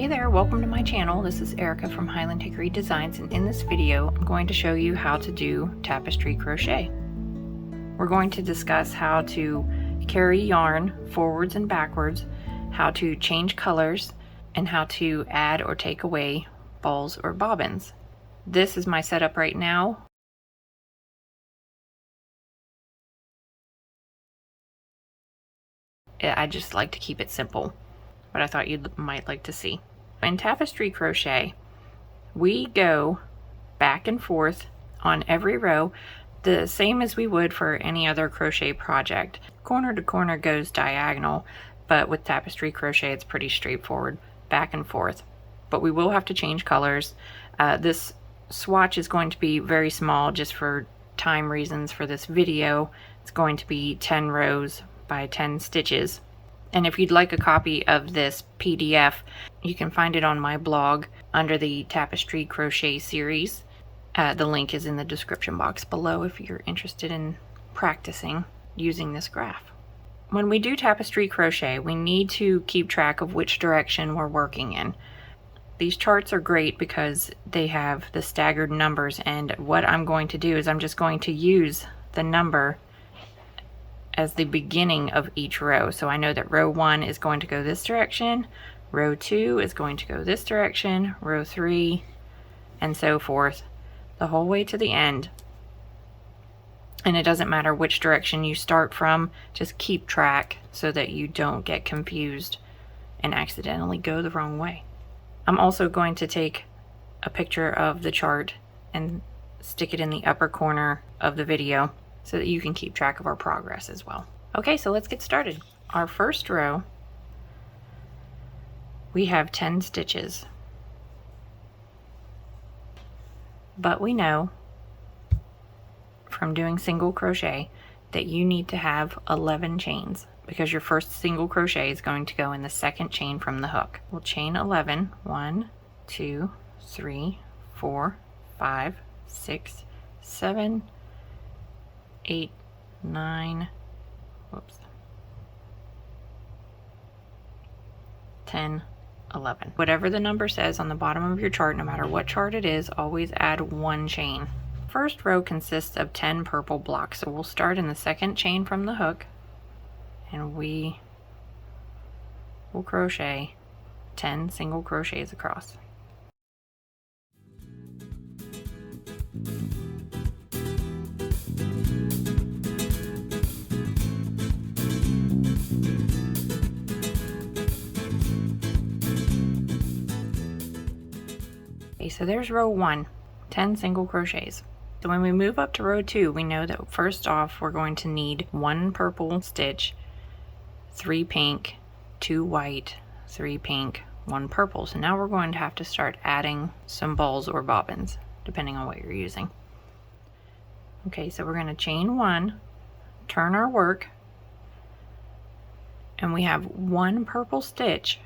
Hey there, welcome to my channel. This is Erica from Highland Hickory Designs, and in this video I'm going to show you how to do tapestry crochet. We're going to discuss how to carry yarn forwards and backwards, how to change colors, and how to add or take away balls or bobbins. This is my setup right now. I just like to keep it simple, but I thought you might like to see. In tapestry crochet, we go back and forth on every row the same as we would for any other crochet project. Corner to corner goes diagonal, but with tapestry crochet it's pretty straightforward, back and forth. But we will have to change colors. This swatch is going to be very small just for time reasons for this video. It's going to be 10 rows by 10 stitches. And if you'd like a copy of this PDF, you can find it on my blog under the Tapestry Crochet series. The link is in the description box below if you're interested in practicing using this graph. When we do tapestry crochet, we need to keep track of which direction we're working in. These charts are great because they have the staggered numbers, and what I'm going to do is I'm just going to use the number as the beginning of each row. So I know that row 1 is going to go this direction, row 2 is going to go this direction, row 3, and so forth, the whole way to the end. And it doesn't matter which direction you start from, just keep track so that you don't get confused and accidentally go the wrong way. I'm also going to take a picture of the chart and stick it in the upper corner of the video so that you can keep track of our progress as well. Okay, so let's get started. Our first row, we have 10 stitches. But we know from doing single crochet that you need to have 11 chains because your first single crochet is going to go in the second chain from the hook. We'll chain 11. 1, 2, 3, 4, 5, 6, 7, 8, 9, 10, 11. Whatever the number says on the bottom of your chart, no matter what chart it is, always add 1 chain. First row consists of 10 purple blocks, so we'll start in the second chain from the hook and we will crochet 10 single crochets across. Okay, so there's row 1, 10 single crochets. So when we move up to row 2, we know that first off we're going to need 1 purple stitch, 3 pink, 2 white, 3 pink, 1 purple. So now we're going to have to start adding some balls or bobbins depending on what you're using. Okay, so we're going to chain 1, turn our work, and we have 1 purple stitch,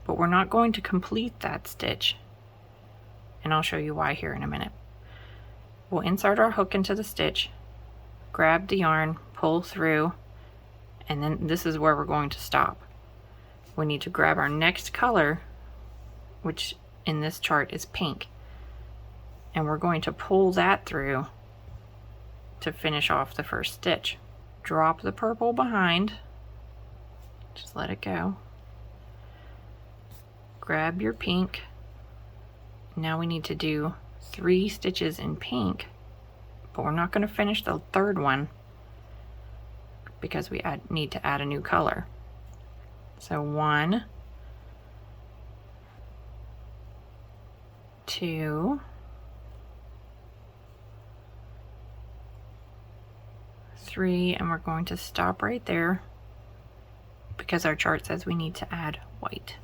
but we're not going to complete that stitch. And I'll show you why here in a minute. We'll insert our hook into the stitch, grab the yarn, pull through, and then this is where we're going to stop. We need to grab our next color, which in this chart is pink, and we're going to pull that through to finish off the first stitch. Drop the purple behind, just let it go. Grab your pink. Now we need to do 3 stitches in pink, but we're not going to finish the third one because we need to add a new color. So 1, 2, 3, and we're going to stop right there because our chart says we need to add white.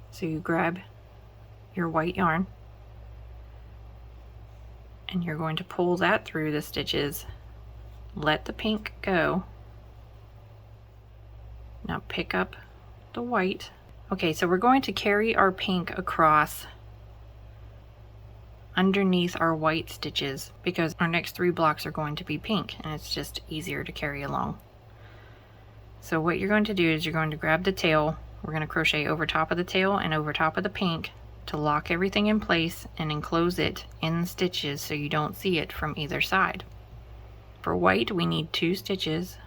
So you grab your white yarn and you're going to pull that through the stitches, let the pink go. Now pick up the white. Okay, so we're going to carry our pink across underneath our white stitches because our next 3 blocks are going to be pink and it's just easier to carry along. So what you're going to do is you're going to grab the tail. We're going to crochet over top of the tail and over top of the pink to lock everything in place and enclose it in the stitches so you don't see it from either side. For white, we need 2 stitches.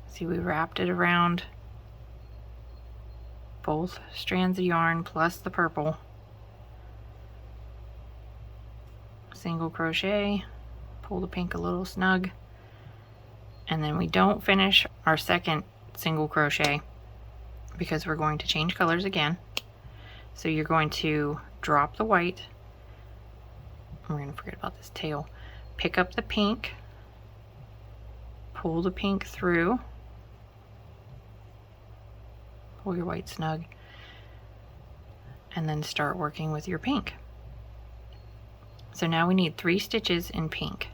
See, we wrapped it around both strands of yarn plus the purple. Single crochet, pull the pink a little snug, and then we don't finish our second single crochet because we're going to change colors again. So you're going to drop the white. We're going to forget about this tail. Pick up the pink, pull the pink through, pull your white snug, and then start working with your pink. So now we need 3 stitches in pink.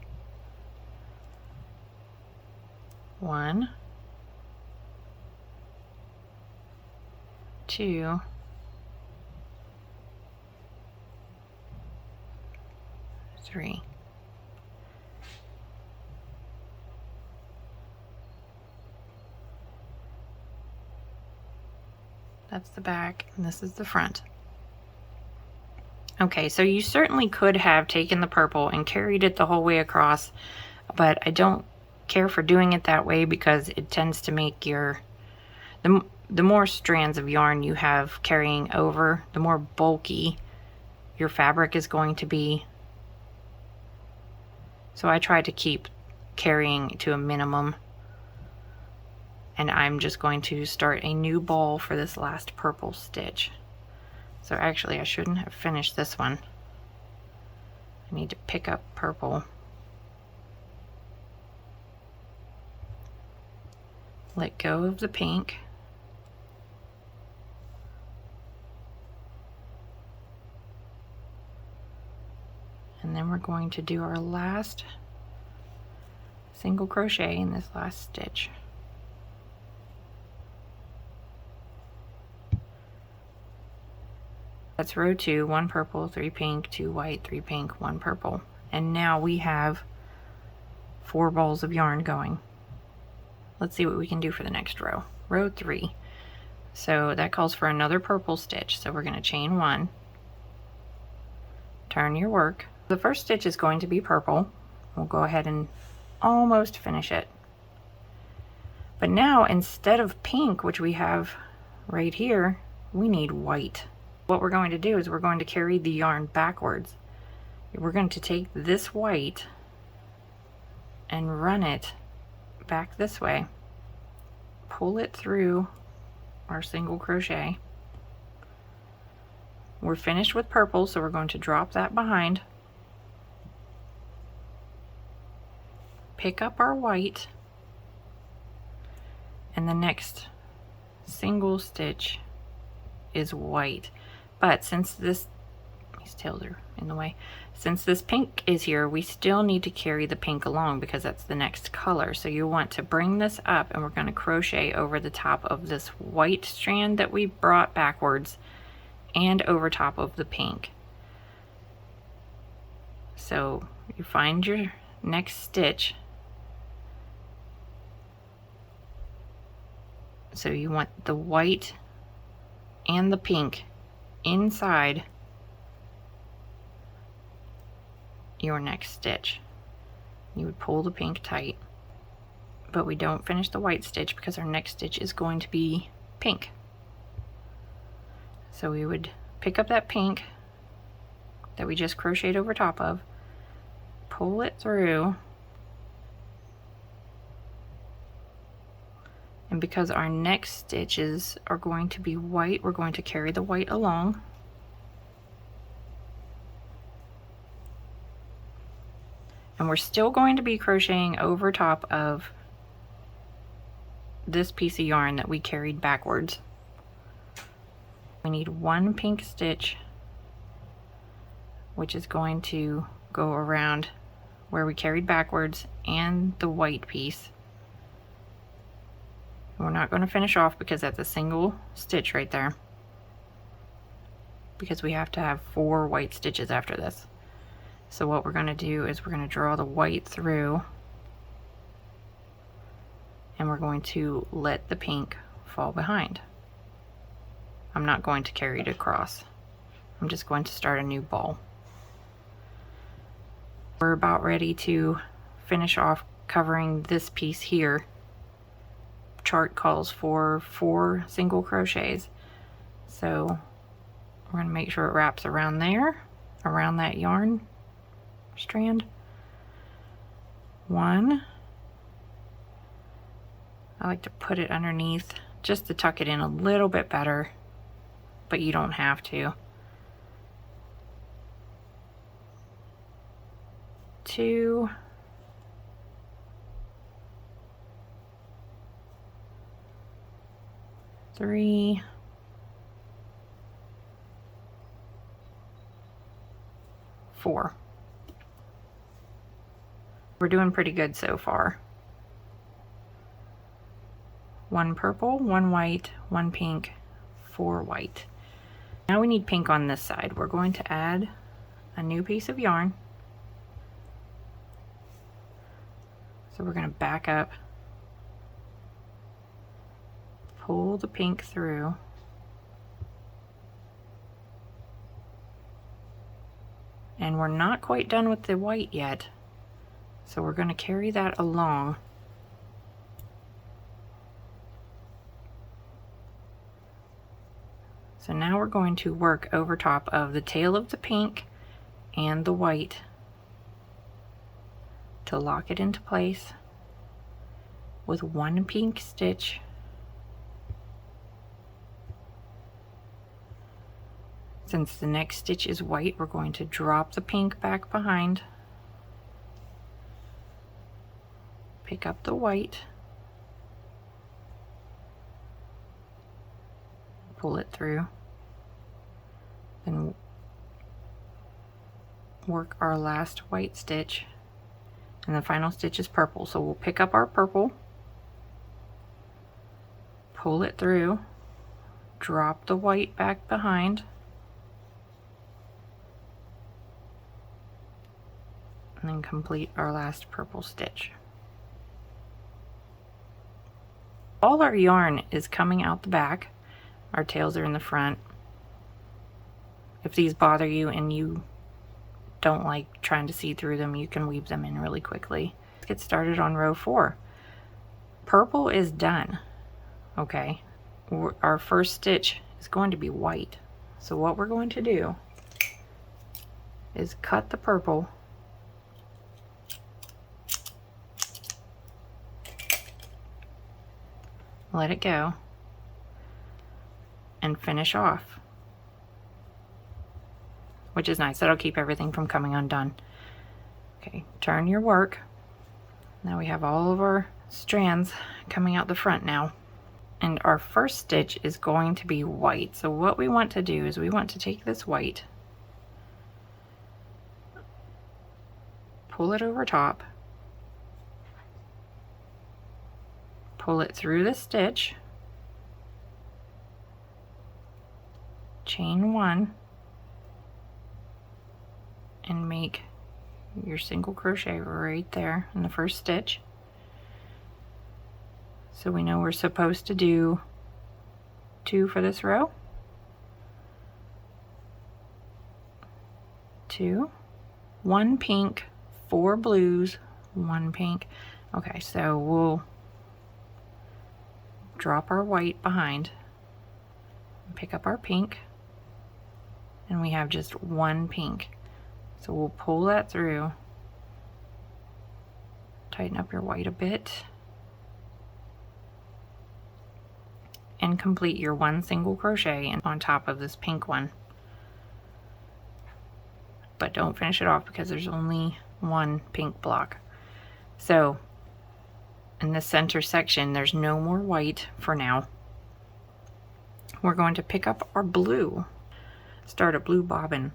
1, 2, 3. That's the back, and this is the front. Okay, so you certainly could have taken the purple and carried it the whole way across, but I don't care for doing it that way because it tends to make your, the more strands of yarn you have carrying over, the more bulky your fabric is going to be. So I try to keep carrying to a minimum. And I'm just going to start a new ball for this last purple stitch. So actually I shouldn't have finished this one. I need to pick up purple. Let go of the pink. And then we're going to do our last single crochet in this last stitch. That's row 2, 1 purple, 3 pink, 2 white, 3 pink, 1 purple. And now we have 4 balls of yarn going. Let's see what we can do for the next row. Row 3. So that calls for another purple stitch. So we're going to chain 1. Turn your work. The first stitch is going to be purple. We'll go ahead and almost finish it. But now instead of pink, which we have right here, we need white. What we're going to do is we're going to carry the yarn backwards. We're going to take this white and run it back this way. Pull it through our single crochet. We're finished with purple, so we're going to drop that behind. Pick up our white, and the next single stitch is white. But since these tails are in the way, since this pink is here, we still need to carry the pink along because that's the next color. So you want to bring this up, and we're going to crochet over the top of this white strand that we brought backwards and over top of the pink. So you find your next stitch. So you want the white and the pink inside your next stitch. You would pull the pink tight, but we don't finish the white stitch because our next stitch is going to be pink. So we would pick up that pink that we just crocheted over top of, pull it through, and because our next stitches are going to be white, we're going to carry the white along. And we're still going to be crocheting over top of this piece of yarn that we carried backwards. We need 1 pink stitch, which is going to go around where we carried backwards and the white piece. We're not going to finish off because that's a single stitch right there, because we have to have 4 white stitches after this. So what we're going to do is we're going to draw the white through and we're going to let the pink fall behind. I'm not going to carry it across. I'm just going to start a new ball. We're about ready to finish off covering this piece here. Chart calls for 4 single crochets, so we're going to make sure it wraps around there, around that yarn strand. 1. I like to put it underneath just to tuck it in a little bit better, but you don't have to. 2. 3. 4. We're doing pretty good so far. 1 purple, 1 white, 1 pink, 4 white. Now we need pink on this side. We're going to add a new piece of yarn. So we're going to back up, pull the pink through, and we're not quite done with the white yet, so we're going to carry that along. So now we're going to work over top of the tail of the pink and the white to lock it into place with 1 pink stitch. Since the next stitch is white, we're going to drop the pink back behind, pick up the white, pull it through, then work our last white stitch, and the final stitch is purple. So we'll pick up our purple, pull it through, drop the white back behind, and then complete our last purple stitch. All our yarn is coming out the back. Our tails are in the front. If these bother you and you don't like trying to see through them, you can weave them in really quickly. Let's get started on row 4. Purple is done. Okay, our first stitch is going to be white. So what we're going to do is cut the purple, let it go, and finish off, which is nice. That'll keep everything from coming undone. Okay, turn your work. Now we have all of our strands coming out the front now. And our first stitch is going to be white. So what we want to do is we want to take this white, pull it over top, pull it through the stitch, chain 1, and make your single crochet right there in the first stitch. So we know we're supposed to do 2 for this row. 2, 1 pink, 4 blues, 1 pink. Okay, so we'll drop our white behind, pick up our pink, and we have just 1 pink. So we'll pull that through, tighten up your white a bit, and complete your 1 single crochet on top of this pink one. But don't finish it off because there's only 1 pink block. So in the center section, there's no more white for now. We're going to pick up our blue, start a blue bobbin.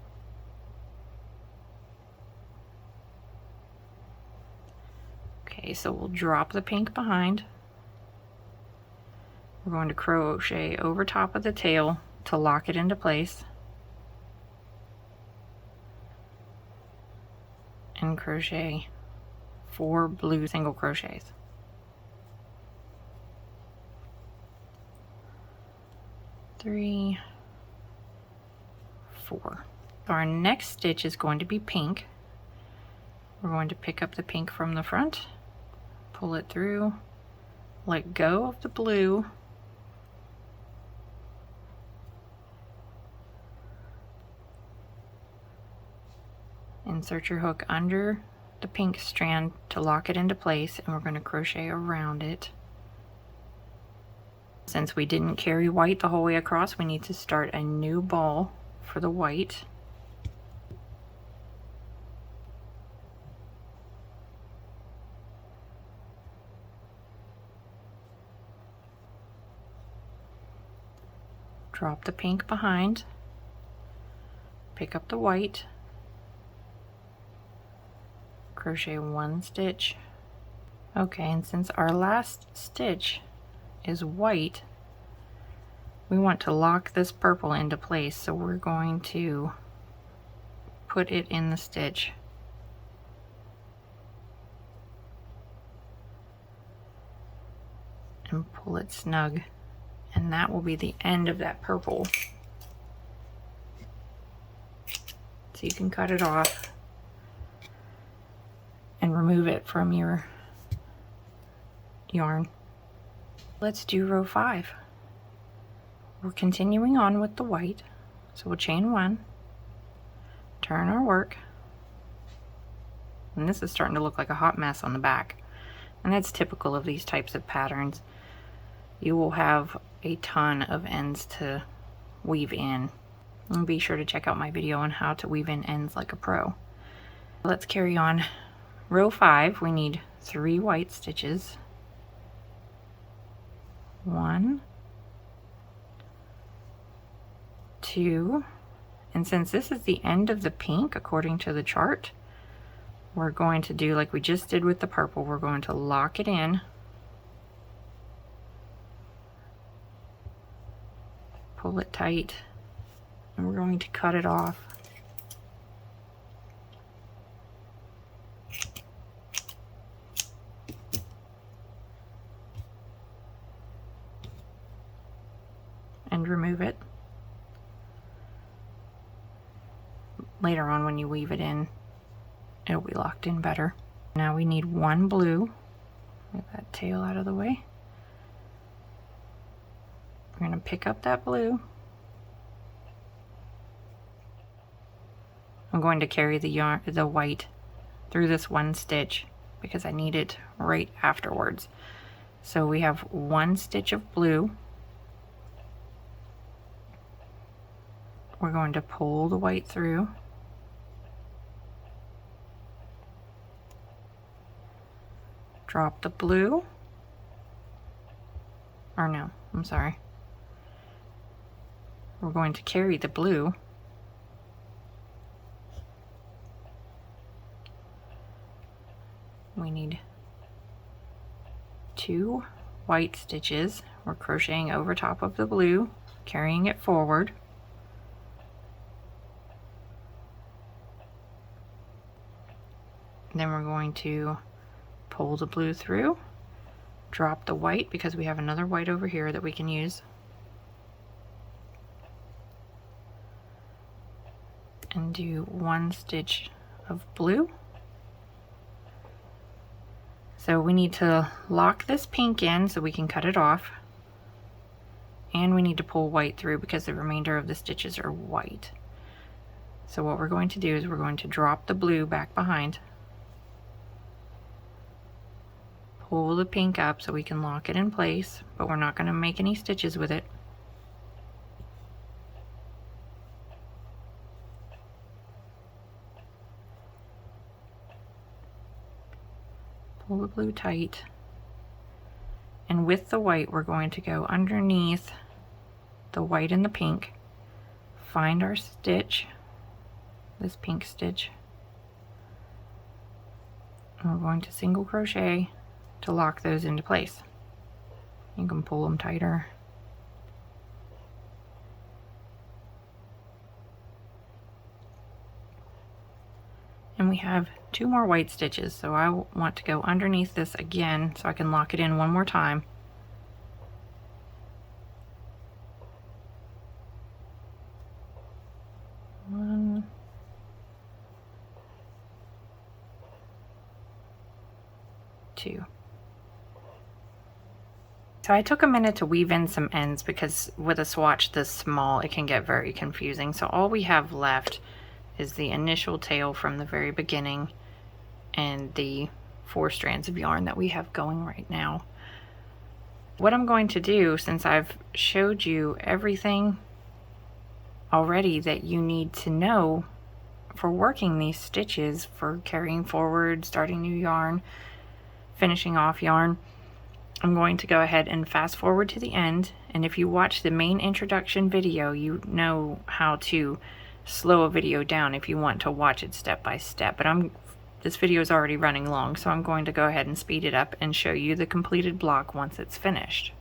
Okay, so we'll drop the pink behind. We're going to crochet over top of the tail to lock it into place, and crochet 4 blue single crochets. 3, 4. So our next stitch is going to be pink. We're going to pick up the pink from the front, pull it through, let go of the blue, insert your hook under the pink strand to lock it into place, and we're going to crochet around it. Since we didn't carry white the whole way across, we need to start a new ball for the white. Drop the pink behind, pick up the white, crochet 1 stitch. Okay, and since our last stitch is white, we want to lock this purple into place, so we're going to put it in the stitch. And pull it snug, and that will be the end of that purple. So you can cut it off and remove it from your yarn. Let's do row 5. We're continuing on with the white, so we'll chain 1, turn our work, and this is starting to look like a hot mess on the back, and that's typical of these types of patterns. You will have a ton of ends to weave in, and be sure to check out my video on how to weave in ends like a pro. Let's carry on. Row 5, we need 3 white stitches. 1, 2, and since this is the end of the pink according to the chart, we're going to do like we just did with the purple. We're going to lock it in, pull it tight, and we're going to cut it off. And remove it. Later on when you weave it in, it'll be locked in better. Now we need 1 blue. Get that tail out of the way. We're going to pick up that blue. I'm going to carry the white through this 1 stitch because I need it right afterwards. So we have 1 stitch of blue. We're going to pull the white through, drop the blue, or no, I'm sorry. We're going to carry the blue, we need 2 white stitches. We're crocheting over top of the blue, carrying it forward. Then we're going to pull the blue through, drop the white because we have another white over here that we can use, and do 1 stitch of blue. So we need to lock this pink in so we can cut it off, and we need to pull white through because the remainder of the stitches are white. So what we're going to do is we're going to drop the blue back behind, pull the pink up so we can lock it in place, but we're not going to make any stitches with it. Pull the blue tight, and with the white we're going to go underneath the white and the pink, find our stitch, this pink stitch, and we're going to single crochet to lock those into place. You can pull them tighter. And we have 2 more white stitches, so I want to go underneath this again so I can lock it in one more time. 2. So I took a minute to weave in some ends because with a swatch this small it can get very confusing. So all we have left is the initial tail from the very beginning and the 4 strands of yarn that we have going right now. What I'm going to do, since I've showed you everything already that you need to know for working these stitches, for carrying forward, starting new yarn, finishing off yarn, I'm going to go ahead and fast forward to the end. And if you watch the main introduction video, you know how to slow a video down if you want to watch it step by step. But this video is already running long, so I'm going to go ahead and speed it up and show you the completed block once it's finished.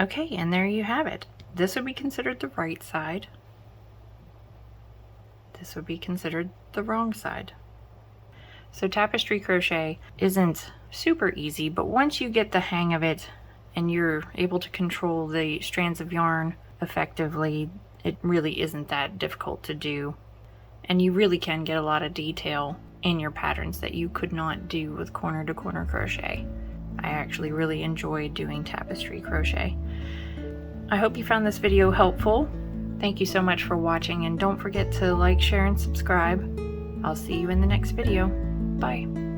Okay, and there you have it. This would be considered the right side. This would be considered the wrong side. So tapestry crochet isn't super easy, but once you get the hang of it and you're able to control the strands of yarn effectively, it really isn't that difficult to do. And you really can get a lot of detail in your patterns that you could not do with corner to corner crochet. I actually really enjoyed doing tapestry crochet. I hope you found this video helpful. Thank you so much for watching, and don't forget to like, share, and subscribe. I'll see you in the next video. Bye.